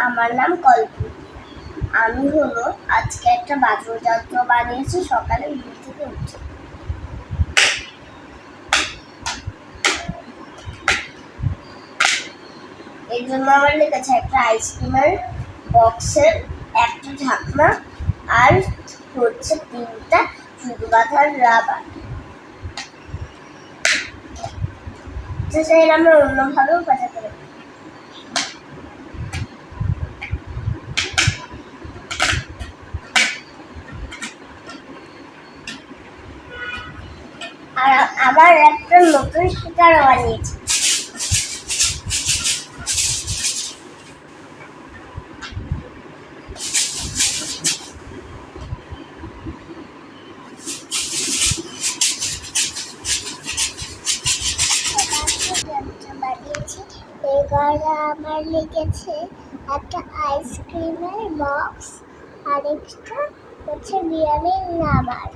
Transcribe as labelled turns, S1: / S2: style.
S1: আমার নাম কল্পনা। আমি হলো আজকে একটা বাদ্যযন্ত্র বানিয়েছি সকালে ঘুম থেকে উঠে। এর জন্য আমার লেগেছে একটা আইসক্রিমের বক্সের একটা ঢাকনা আর হচ্ছে 3টা চুল বাঁধার রাবার। আমরা অন্যভাবেও বাজাতে পারি। আর আবার একটা নতুন স্পিকার বানিয়েছি। এবারে আমার লেগেছে একটা আইসক্রিমের বক্স আর একটা হচ্ছে বিরিয়ানির রাবার।